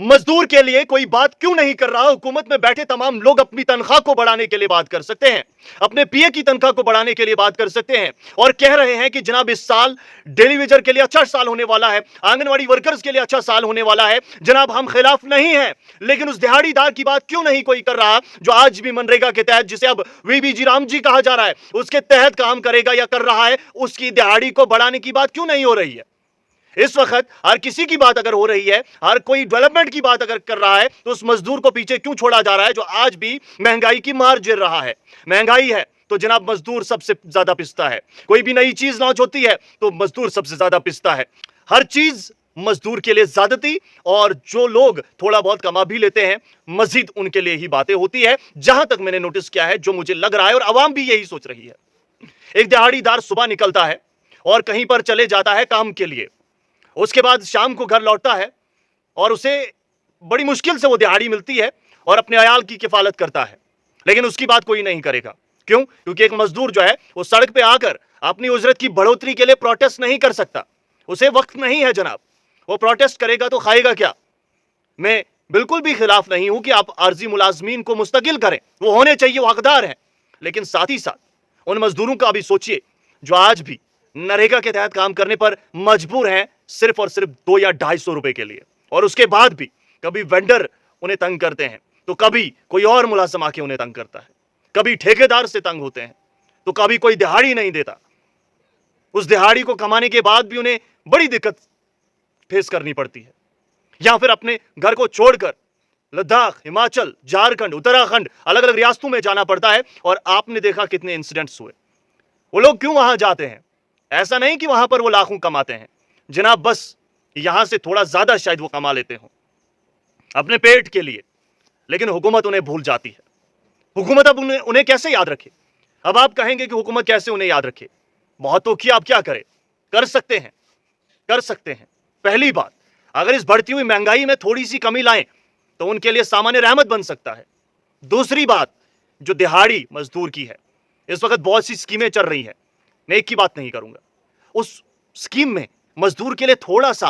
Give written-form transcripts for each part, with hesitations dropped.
मजदूर के लिए कोई बात क्यों नहीं कर रहा? हुकूमत में बैठे तमाम लोग अपनी तनख्वाह को बढ़ाने के लिए बात कर सकते हैं, अपने पीए की तनख्वाह को बढ़ाने के लिए बात कर सकते हैं और कह रहे हैं कि जनाब इस साल डेली वेजर के लिए अच्छा साल होने वाला है, आंगनवाड़ी वर्कर्स के लिए अच्छा साल होने वाला है। जनाब हम खिलाफ नहीं है, लेकिन उस दिहाड़ीदार की बात क्यों नहीं कोई कर रहा जो आज भी मनरेगा के तहत, जिसे अब वीबीजी राम जी कहा जा रहा है, उसके तहत काम करेगा या कर रहा है, उसकी दिहाड़ी को बढ़ाने की बात क्यों नहीं हो रही है? इस वक्त हर किसी की बात अगर हो रही है, हर कोई डेवलपमेंट की बात अगर कर रहा है, तो उस मजदूर को पीछे क्यों छोड़ा जा रहा है जो आज भी महंगाई की मार झेल रहा है? महंगाई है तो जनाब मजदूर सबसे ज्यादा पिसता है। कोई भी नई चीज लॉन्च होती है तो मजदूर सबसे ज्यादा पिसता है। हर चीज मजदूर के लिए ज्यादती, और जो लोग थोड़ा बहुत कमा भी लेते हैं मजीद उनके लिए ही बातें होती है। जहां तक मैंने नोटिस किया है, जो मुझे लग रहा है और अवाम भी यही सोच रही है, एक दिहाड़ीदार सुबह निकलता है और कहीं पर चले जाता है काम के लिए, उसके बाद शाम को घर लौटता है और उसे बड़ी मुश्किल से वो दिहाड़ी मिलती है और अपने अयाल की किफालत करता है, लेकिन उसकी बात कोई नहीं करेगा। क्यों? क्योंकि एक मजदूर जो है वो सड़क पे आकर अपनी उजरत की बढ़ोतरी के लिए प्रोटेस्ट नहीं कर सकता, उसे वक्त नहीं है जनाब। वो प्रोटेस्ट करेगा तो खाएगा क्या? मैं बिल्कुल भी खिलाफ नहीं हूं कि आप आर्जी मुलाजमीन को मुस्तकिल करें, वो होने चाहिए, वो हकदार हैं, लेकिन साथ ही साथ उन मजदूरों का भी सोचिए जो आज भी नरेगा के तहत काम करने पर मजबूर हैं सिर्फ और सिर्फ 2 या 250 रुपए के लिए, और उसके बाद भी कभी वेंडर उन्हें तंग करते हैं, तो कभी कोई और मुलाजिम आके उन्हें तंग करता है, कभी ठेकेदार से तंग होते हैं, तो कभी कोई दिहाड़ी नहीं देता। उस दिहाड़ी को कमाने के बाद भी उन्हें बड़ी दिक्कत फेस करनी पड़ती है, या फिर अपने घर को छोड़कर लद्दाख, हिमाचल, झारखंड, उत्तराखंड, अलग अलग रियासतों में जाना पड़ता है। और आपने देखा कितने इंसिडेंट्स हुए। वो लोग क्यों वहां जाते हैं? ऐसा नहीं कि वहां पर वो लाखों कमाते हैं जनाब, बस यहां से थोड़ा ज्यादा शायद वो कमा लेते हो अपने पेट के लिए, लेकिन हुकूमत उन्हें भूल जाती है। हुकूमत अब उन्हें कैसे याद रखे? अब आप कहेंगे कि हुकूमत कैसे उन्हें याद रखे? बहुत तो किया, आप क्या करें? कर सकते हैं, कर सकते हैं। पहली बात, अगर इस बढ़ती हुई महंगाई में थोड़ी सी कमी लाएं तो उनके लिए सामान्य रहमत बन सकता है। दूसरी बात, जो दिहाड़ी मजदूर की है, इस वक्त बहुत सी स्कीमें चल रही हैं, मैं एक की बात नहीं करूंगा, उस स्कीम में मजदूर के लिए थोड़ा सा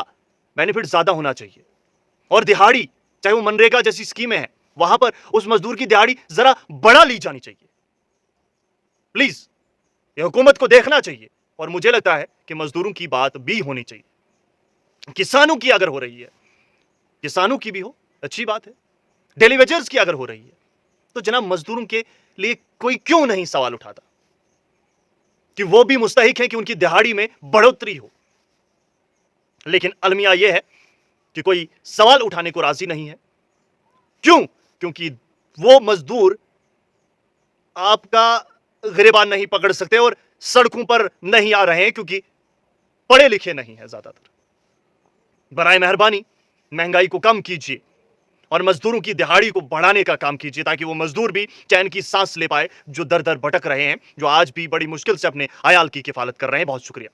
बेनिफिट ज्यादा होना चाहिए। और दिहाड़ी, चाहे वो मनरेगा जैसी स्कीमें हैं, वहां पर उस मजदूर की दिहाड़ी जरा बढ़ा ली जानी चाहिए। प्लीज, ये हुकूमत को देखना चाहिए। और मुझे लगता है कि मजदूरों की बात भी होनी चाहिए। किसानों की अगर हो रही है, किसानों की भी हो, अच्छी बात है। डेली वेजर्स की अगर हो रही है, तो जनाब मजदूरों के लिए कोई क्यों नहीं सवाल उठाता कि वो भी मुस्तहिक है कि उनकी दिहाड़ी में बढ़ोतरी हो? लेकिन अलमिया यह है कि कोई सवाल उठाने को राजी नहीं है। क्यों? क्योंकि वो मजदूर आपका गिरेबान नहीं पकड़ सकते और सड़कों पर नहीं आ रहे हैं क्योंकि पढ़े लिखे नहीं है ज्यादातर। बराए मेहरबानी महंगाई को कम कीजिए और मजदूरों की दिहाड़ी को बढ़ाने का काम कीजिए, ताकि वो मजदूर भी चैन की सांस ले पाए जो दर दर भटक रहे हैं, जो आज भी बड़ी मुश्किल से अपने अयाल की किफालत कर रहे हैं। बहुत शुक्रिया।